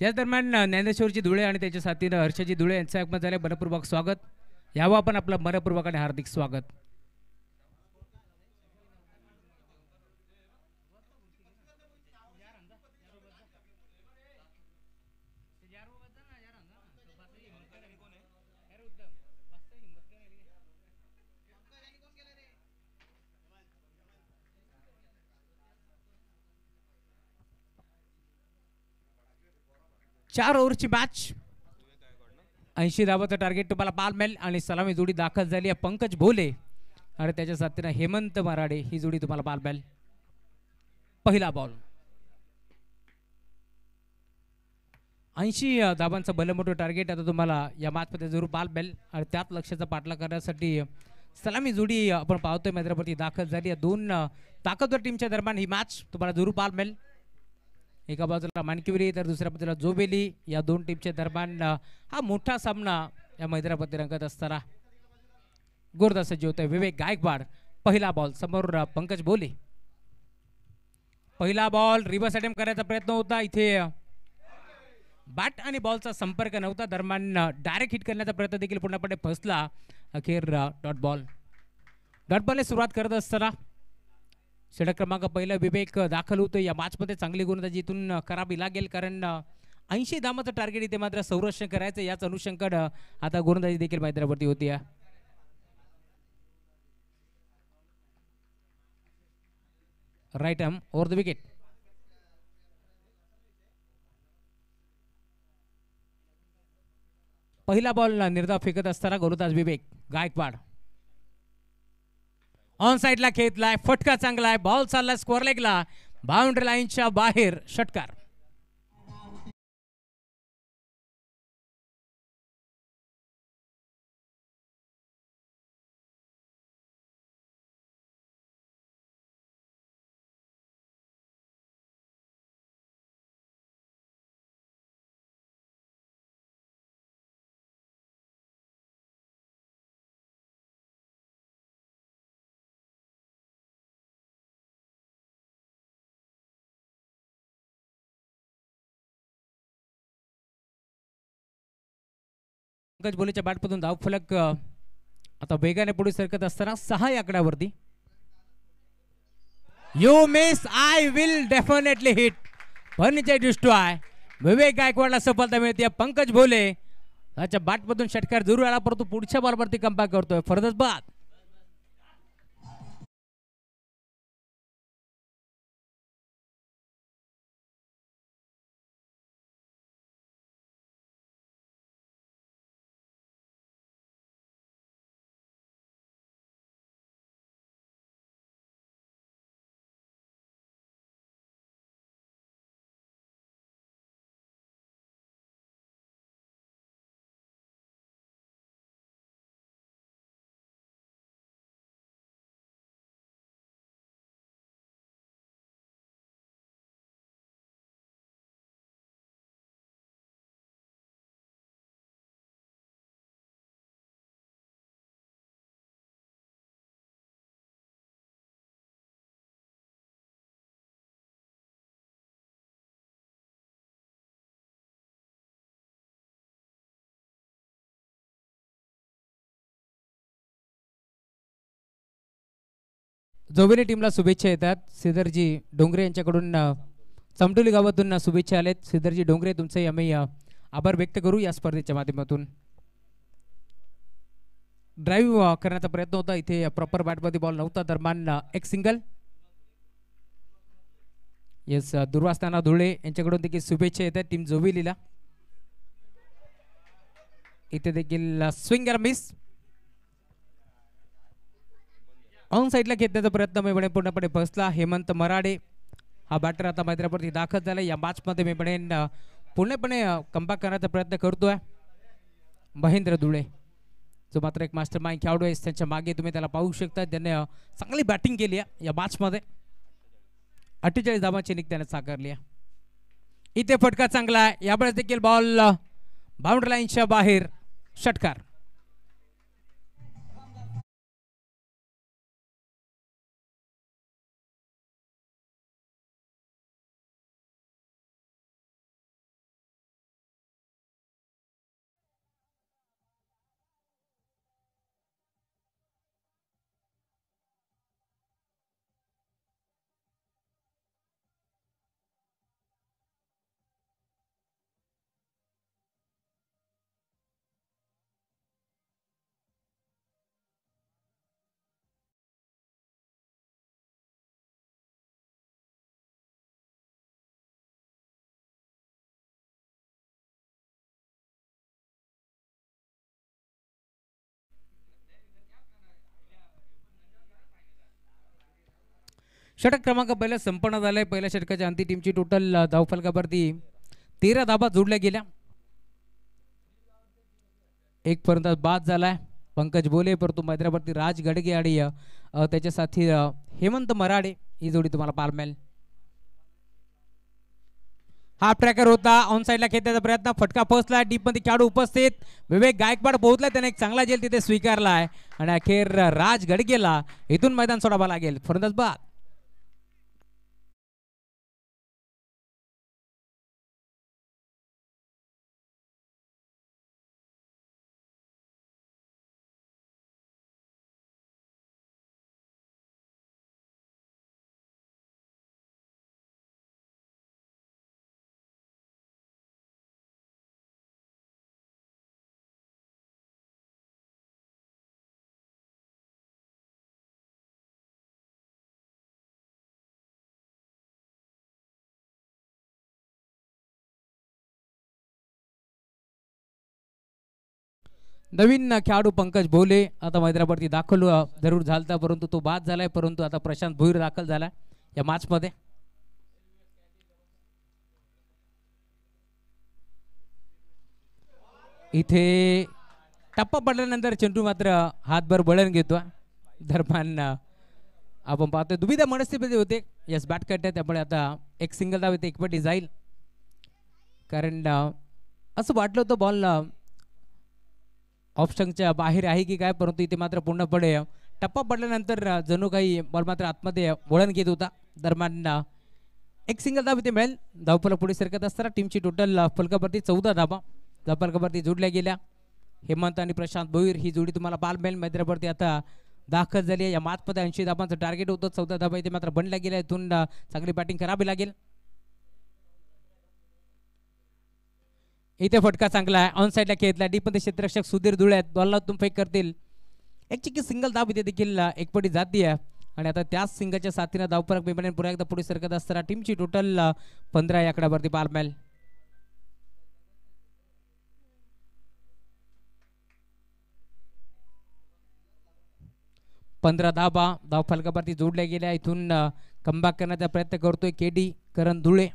S2: याच दरम्यान ज्ञानेश्वरजी धुळे आणि त्याच्या साथीनं हर्षजी धुळे यांचं एकमत झाले. मनपूर्वक स्वागत. यावं आपण आपलं मनपूर्वक आणि हार्दिक स्वागत. चार ओव्हरची मॅच, 80 धावाचं टार्गेट तुम्हाला पाहायला मिळेल आणि सलामी जोडी दाखल झाली आहे पंकज भोले आणि त्याच्या साथीनं हेमंत मराडे ही जोडी तुम्हाला पाहायला मिळेल. पहिला बॉल 80 धावांचं भलं मोठं टार्गेट आता तुम्हाला या मॅचमध्ये जरूर पाहायला मिळेल आणि त्यात लक्षाचा पाठला करण्यासाठी सलामी जोडी आपण पाहतोय मैदानावरती दाखल झाली आहे. दोन ताकदवर टीमच्या दरम्यान ही मॅच तुम्हाला जरूर पाहायला मिळेल. एका बाजूला मानकिवरी तर दुसऱ्या बाजूला जोबेली, या दोन टीमच्या दरम्यान हा मोठा सामना या मैदानावरती रंगत असताना गोरदा सज्ज होतोय विवेक गायकवाड. पहिला बॉल समोर पंकज भोले. पहिला बॉल रिव्हर्स अटेम्प्ट करायचा प्रयत्न होता. इथे बॅट आणि बॉलचा संपर्क नव्हता. दरम्यान डायरेक्ट हिट करण्याचा प्रयत्न देखील पूर्णपणे फसला. अखेर डॉट बॉल. डॉट बॉलने सुरुवात करत असताना षटक क्रमांक पहिला विवेक दाखल होतो. या मॅचमध्ये चांगली गोलंदाजी इथून करावी लागेल कारण 80 धावांचं टार्गेट इथे मात्र संरक्षण करायचं. याच अनुषंगाने आता गोलंदाजी देखील मैदानावरती होती. Right arm over the wicket. पहिला बॉल निर्धाव फेकत असताना गोलंदाज विवेक गायकवाड ऑन साइडला खेळलाय. फटका चांगला आहे. बॉल चालला स्क्वेअर लेगला, बाउंड्री लाईनच्या बाहेर. षटकार. पंकज भोलेच्या बॅटमधून धावफलक आता वेगाने पुढे सरकत असताना 6 या आकड्यावरती. You miss, I will definitely hit. Furniture destroy. Vivek गायकवाडला सफलता मिळते. पंकज भोले त्याच्या बॅटमधून षटकार जरूर आला परंतु पुढच्या बॉलवरती कमबॅक करतोय. फरदच बाद. जोबेली टीमला शुभेच्छा येतात. श्रीधरजी डोंगरे यांच्याकडून चमटोली गावातून शुभेच्छा आलेत. श्रीधरजी डोंगरे तुमचे आम्ही आभार व्यक्त करू या स्पर्धेच्या माध्यमातून. ड्राईव्ह करण्याचा प्रयत्न होता. इथे प्रॉपर बॅटमध्ये बॉल नव्हता. दरम्यान एक सिंगल. येस दुर्वासना धुळे यांच्याकडून देखील शुभेच्छा येतात टीम जोबेलीला. इथे देखील स्विंगर मिस. ऑन साइडला घेतल्याचा प्रयत्न मी पूर्णपणे फसला. हेमंत मराडे हा बॅटर आता मैदानावरती दाखल झाला. या मॅचमध्ये मी पूर्णपणे कमबॅक करण्याचा प्रयत्न करतोय. महेंद्र धुळे जो मात्र एक मास्टर माइंड खेळाडू आहे. त्यांच्या मागे तुम्ही त्याला पाहू शकता. त्याने चांगली बॅटिंग केली आहे या मॅचमध्ये. 48 धावांची निक त्याने साकारली आहे. इथे फटका चांगला आहे. यावेळेस देखील बॉल बाउंड्री लाईनच्या बाहेर. षटकार. षटक क्रमांक पहिला संपन्न झालाय. पहिल्या षटकाच्या अंती टीमची टोटल धावफलकावरती 13 धाबा जोडल्या गेल्या. एक पर्यंत बाद झालाय पंकज बोले, परंतु मैदानावरती राज गडगे आणि त्याच्या साथी हेमंत मराडे ही जोडी तुम्हाला पाहायला मिळेल. हाफ ट्रॅकर होता, ऑन साइडला खेळण्याचा प्रयत्न, फटका पोहोचला, डीप मध्ये खेळाडू उपस्थित, विवेक गायकवाड पोहोचला, त्याने एक चांगला झेल तिथे स्वीकारला आहे आणि अखेर राज गडगेला इथून मैदान सोडावा लागेल. फलंदाज बाद. नवीन खेळाडू पंकज भोले आता मैदानावरती दाखल जरूर झालता, परंतु तो बाद झालाय. परंतु आता प्रशांत भोईर दाखल झाला या मॅच मध्ये. इथे टप्पा पडल्यानंतर चेंडू मात्र हातभर बळण घेतो. दरम्यान आपण पाहतोय दुविधा मनस्थितीमध्ये होते. यस बॅट करते, त्यामुळे आता एक सिंगल धाव इथे एकपटी जाईल. कारण असं वाटलं होतं बॉल ऑप्शनच्या बाहेर आहे की काय, परंतु इथे मात्र पूर्णपणे टप्पा पडल्यानंतर जणू काही बॉल मात्र आतमध्ये वळण घेत होता. दरम्यान एक सिंगल धाव इथे मिळेल. धावफलक पुढे सरकत असताना टीमची टोटल फलकावरती 14 धाबा धावफलकावरती जोडल्या गेल्या. हेमंत आणि प्रशांत भोईर ही जोडी तुम्हाला पाहायला मिळेल. मैदानावरती आता दाखल झाली आहे. या मॅचमध्ये 80 धाबांचं टार्गेट होतं, 14 धाबा इथे मात्र बनल्या गेल्या. इथून चांगली बॅटिंग करावी लागेल. इथे फटका चांगला आहे, ऑन साइडला खेळला, डीप मध्ये क्षेत्ररक्षक सुधीर धुळे बॉलला तुम फेक करतील. एक चिक्की सिंगल धाव इथे देखील एकपटी जाती आहे आणि आता त्याच सिंगलच्या साथीने धावफलक विमाने पुन्हा एकदा पुढे सरकत असताना टीमची टोटल 15 या आकड्यावरती पाहायला मिळेल. पंधरा धाबा धावफलकावरती जोडल्या गेल्या. इथून कमबॅक करण्याचा प्रयत्न करतोय केडी करण धुळे.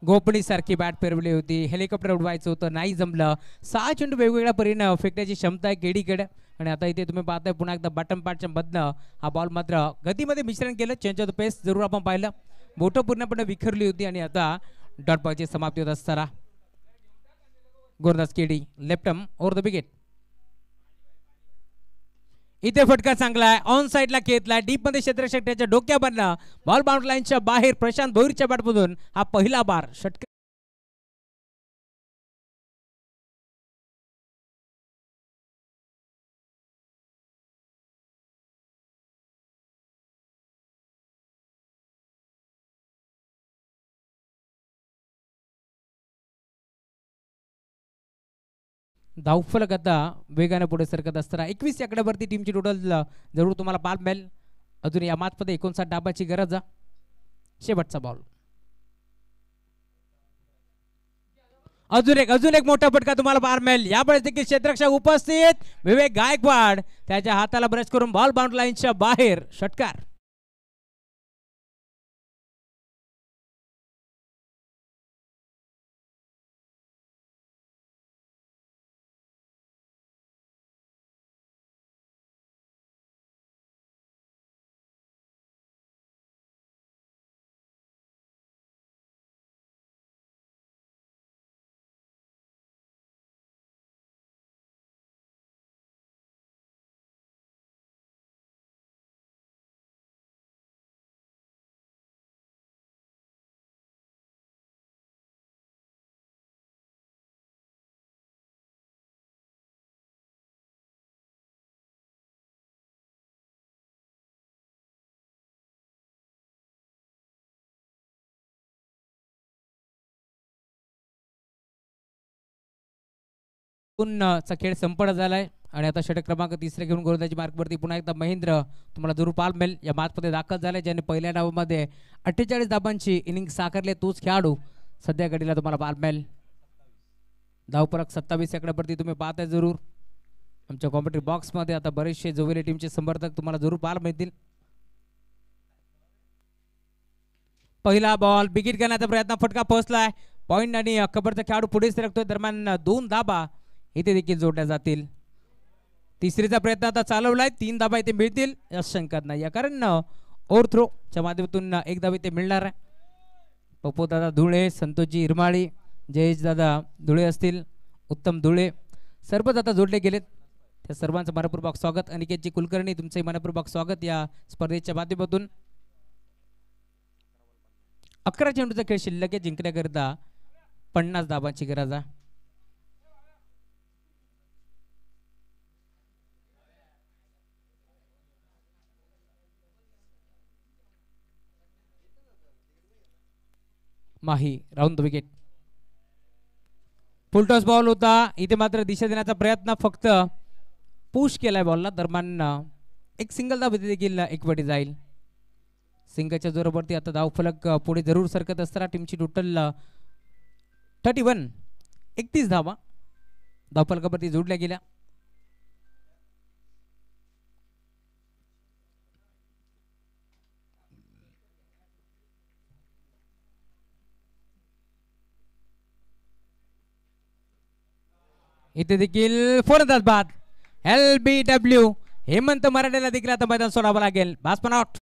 S2: गोपणी सारखी बॅट पेरवली होती, हेलिकॉप्टर उडवायचं होतं, नाही जमलं. 6 चेंडू वेगवेगळ्या परीने फेकण्याची क्षमता आहे केडीकडे. आणि आता इथे तुम्ही पाहताय पुन्हा एकदा बॉटम पार्टच्या मधनं हा बॉल मात्र गतीमध्ये मिश्रण केलं. चेंज ऑफ द पेस जरूर आपण पाहिलं, बोटं पूर्णपणे विखरली होती आणि आता डॉट बॉलची समाप्ती होत असताना गोरदास केडी left arm over the wicket. इथे फटका चांगला आहे, ऑन साइडला खेळला, डीप मध्ये क्षेत्ररक्षक त्याच्या डोक्यावरनं बॉल बाउंड लाईनच्या बाहेर प्रशांत भोईरच्या बॅटमधून हा पहिला बार षटक. धावफलक आता वेगाने पुढे सरकत असताना 21 आकड्यावरती टीमची टोटल जरूर तुम्हाला पाहायला मिळेल. अजून या मॅचमध्ये 59 डाबाची गरज. शेवटचा बॉल. अजून एक मोठा फटका तुम्हाला पाहायला मिळेल. यावेळेस देखील क्षेत्ररक्षक उपस्थित, विवेक गायकवाड त्याच्या हाताला ब्रश करून बॉल बाउंड लाईनच्या बाहेर षटकार. चा खेळ संपन्न झालाय आणि आता षटक क्रमांक 3 घेऊन गोलंदाजी मार्कवरती पुन्हा एकदा महेंद्र तुम्हाला जरूर पाहायला मिळेल. या मॅचमध्ये दाखल झाले, ज्याने पहिल्या डावामध्ये 48 धाबांची इनिंग साकारले. तोच खेळाडू सध्या घडीला तुम्हाला पाहायला मिळेल. धावफलक 27 आकड्यावरती तुम्ही पाहताय जरूर. आमच्या कॉम्पिटिटिव्ह बॉक्समध्ये आता बरेचसे जोवेली टीमचे समर्थक तुम्हाला जरूर पाहायला मिळतील. पहिला बॉल बिगिट करण्याचा प्रयत्न, फटका पोहोचलाय. पॉइंट आणि कबरचा खेळाडू पुढे सरकतोय. दरम्यान 2 धाबा इथे देखील जोडल्या जातील. तिसरीचा प्रयत्न आता चालवलाय. 3 धाबा इथे मिळतील यात शंका नाही, कारण ओव्हर थ्रोच्या माध्यमातून 1 धाबा इथे मिळणार आहे. पप्पू दादा धुळे, संतोषजी इरमाळी, जयेश दादा धुळे असतील, उत्तम धुळे सर्वच आता जोडले गेलेत. त्या सर्वांचं मनपूर्वक स्वागत. अनिकेतजी कुलकर्णी तुमचंही मनपूर्वक स्वागत या स्पर्धेच्या माध्यमातून. 11 चेंडूचा खेळ शिल्लक आहे. जिंकण्याकरिता 50 धाबांची गरज आहे. Mahi round the wicket. Full toss ball होता इथे, मात्र दिशा देण्याचा प्रयत्न, फक्त पुश केलाय बॉलला. दरम्यान एक सिंगल धाव देखील एकवटी जाईल. सिंगलच्या जोरावरती आता धावफलक पुढे जरूर सरकत असताना टीमची टोटल 31 धावा धावफलकावरती जोडल्या गेल्या. इथे देखील फलंदाज बाद LBW हेमंत मराठेला देखील आता मैदान सोडावं लागेल. Batsman out.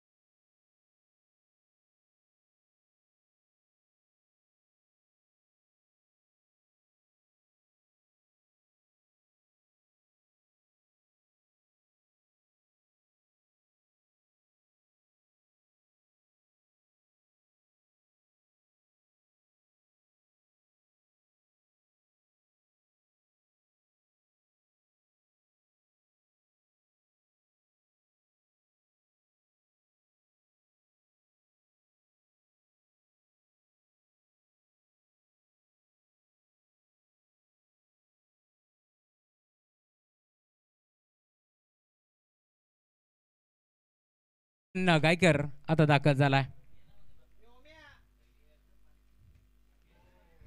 S2: गायकर आता दाखल झालाय.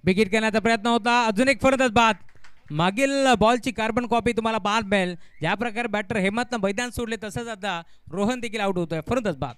S2: विकेट घेण्याचा प्रयत्न होता. अजून एक फलंदाज बाद. मागील बॉलची कार्बन कॉपी तुम्हाला पाहायला मिळेल. ज्या प्रकारे बॅटर हेमंतनं मैदान सोडले तसंच आता रोहन देखील आउट होतोय. फलंदाज बाद.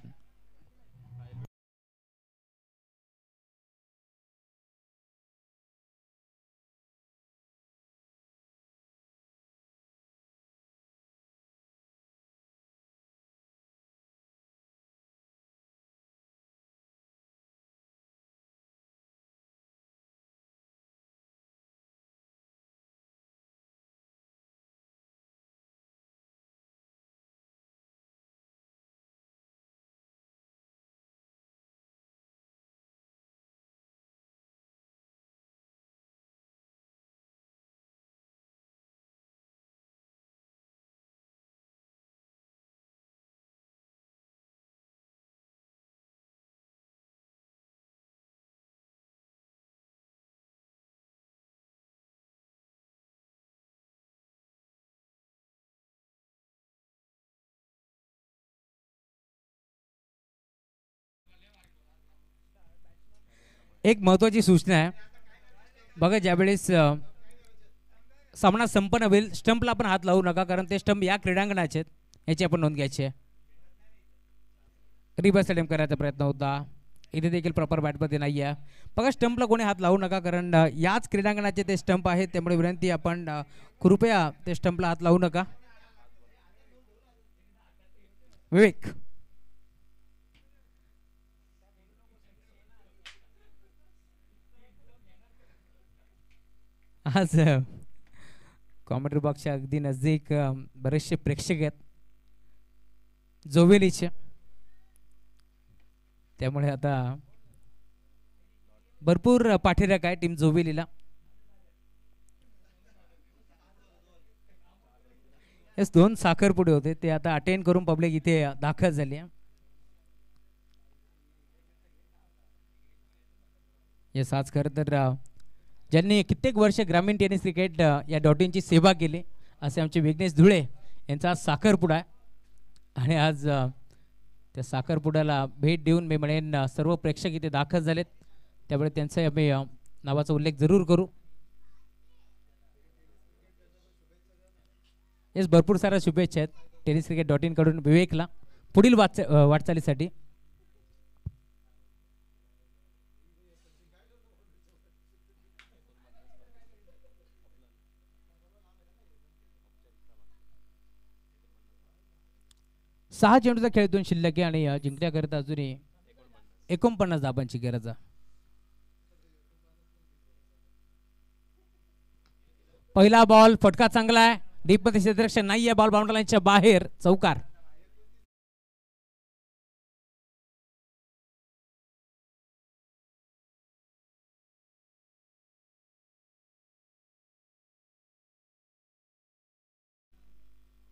S2: एक महत्त्वाची सूचना आहे बघा, ज्यावेळेस सामना संपन्न होईल स्टंपला आपण हात लावू नका, कारण ते स्टंप या क्रीडांगणाचे आहेत याची आपण नोंद घ्यायची आहे. रिव्हर्स अटेम्प्ट करायचा प्रयत्न होता. इथे देखील प्रॉपर बॅटमध्ये नाही आहे बघा. स्टंपला कोणी हात लावू नका, कारण याच क्रीडांगणाचे ते स्टंप आहेत. त्यामुळे विनंती, आपण कृपया ते स्टंपला हात लावू नका. विवेक आज कॉमेंट्री बॉक्सच्या अगदी नजदीक बरेचसे प्रेक्षक आहेत जोवेलीचे, त्यामुळे आता भरपूर पाठीराख आहे टीम जोवेलीला. येस, 2 साखरपुडे होते ते आता अटेंड करून पब्लिक इथे दाखल झाली आहे. येस, आज खरं तर ज्यांनी कित्येक वर्ष ग्रामीण टेनिस क्रिकेट या डॉटींची सेवा केली असे आमचे विघ्नेश धुळे यांचा आज साखरपुडा आहे. आणि आज त्या साखरपुड्याला भेट देऊन मी म्हणेन सर्व प्रेक्षक इथे दाखल झालेत, त्यामुळे त्यांचा आम्ही नावाचा उल्लेख जरूर करू. येस भरपूर साऱ्या शुभेच्छा आहेत टेनिस क्रिकेट .in कडून विवेकला पुढील वाटचालीसाठी. सहा चेंडूचा खेळ 2 शिल्लक आहे आणि जिंकण्याकरिता अजूनही 49 धाबांची गरज आहे. पहिला बॉल फटका चांगला आहे डीप मध्ये क्षेत्ररक्षण नाही आहे बॉल बाउंड्री लाईनच्या बाहेर चौकार.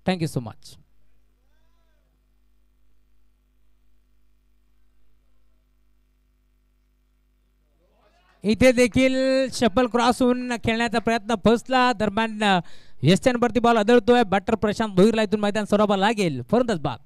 S2: Thank you so much. इथे देखील शपल क्रॉस होऊन खेळण्याचा प्रयत्न फसला दरम्यान यस्टनवरती बॉल आदळतोय. बॅटर प्रशांत भोईरला इथून मैदान सोडावा लागेल. फलंदाज बाद.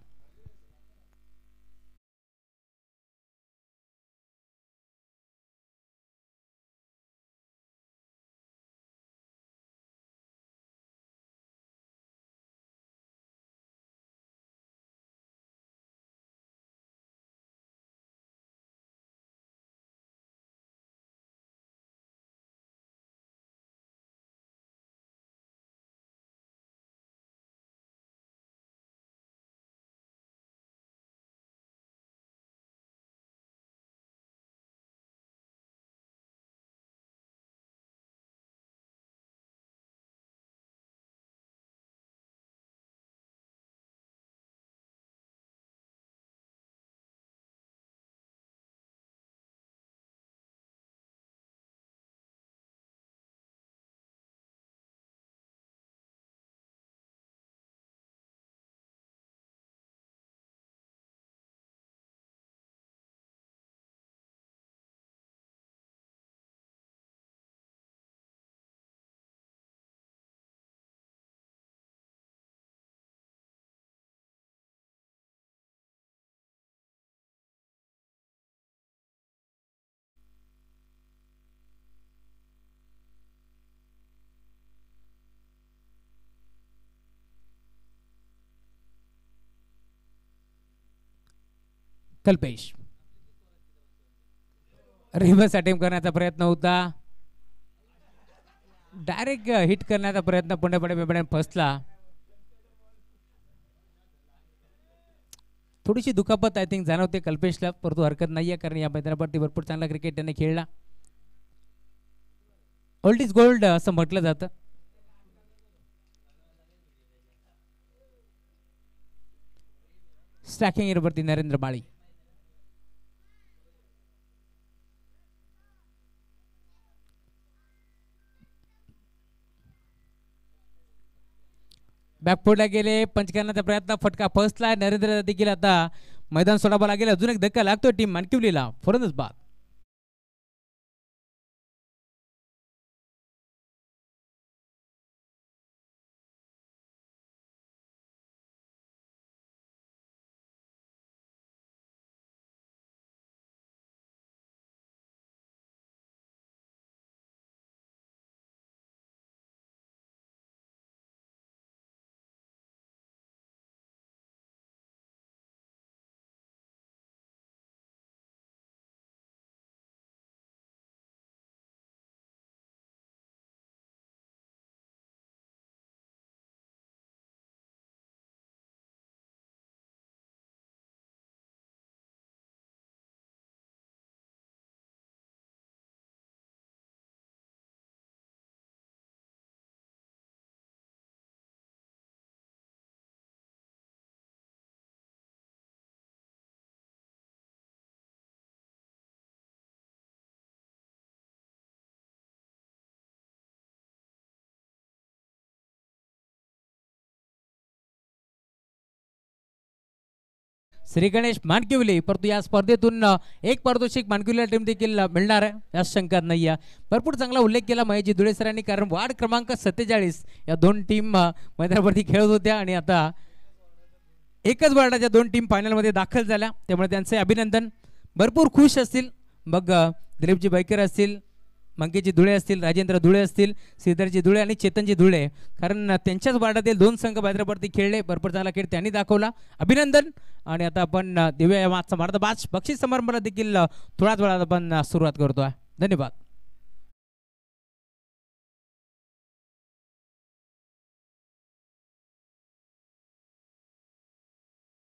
S2: कल्पेश रिव्हर्स अटेम्प्ट करण्याचा प्रयत्न होता. डायरेक्ट हिट करण्याचा प्रयत्न पूर्णपणे फसला. थोडीशी दुखापत आय थिंक जाणवते कल्पेशला परंतु हरकत नाहीये कारण या मैदानावरती भरपूर चांगला क्रिकेट त्याने खेळला. ओल्ड इज गोल्ड असं म्हटलं जातं. स्टॅकिंग एरवरती नरेंद्र माळी. बॅकफुटला गेले पंच करण्याचा प्रयत्न फटका फसला. नरेंद्र देखील आता मैदान सोडावं लागेल. अजून एक धक्का लागतोय टीम मानकिवलीला. फलंदाज बाद. श्री गणेश मानकिवली परंतु या स्पर्धेतून एक पारितोषिक मानकिवलीला टीम देखील मिळणार आहे यात शंका नाही आहे. भरपूर चांगला उल्लेख केला महेशजी धुळे सरांनी कारण वार्ड क्रमांक 47 या दोन टीम मैदानावरती खेळत होत्या आणि आता एकच वार्डाच्या दोन टीम फायनलमध्ये दाखल झाल्या त्यामुळे त्यांचे अभिनंदन. भरपूर खुश असतील मग दिलीपजी बैकर असतील मंगेजी धुळे असतील, राजेंद्र धुळे असतील, श्रीधरजी धुळे आणि चेतनजी धुळे, कारण त्यांच्याच वार्डातील 2 संघ मैदानावरती खेळले. भरपूर चांगला खेळ त्यांनी दाखवला, अभिनंदन. आणि आता आपण देऊया या मागचा मार्ग बक्षीस समारंभाला देखील थोड्याच वेळात आपण सुरुवात करतोय. धन्यवाद.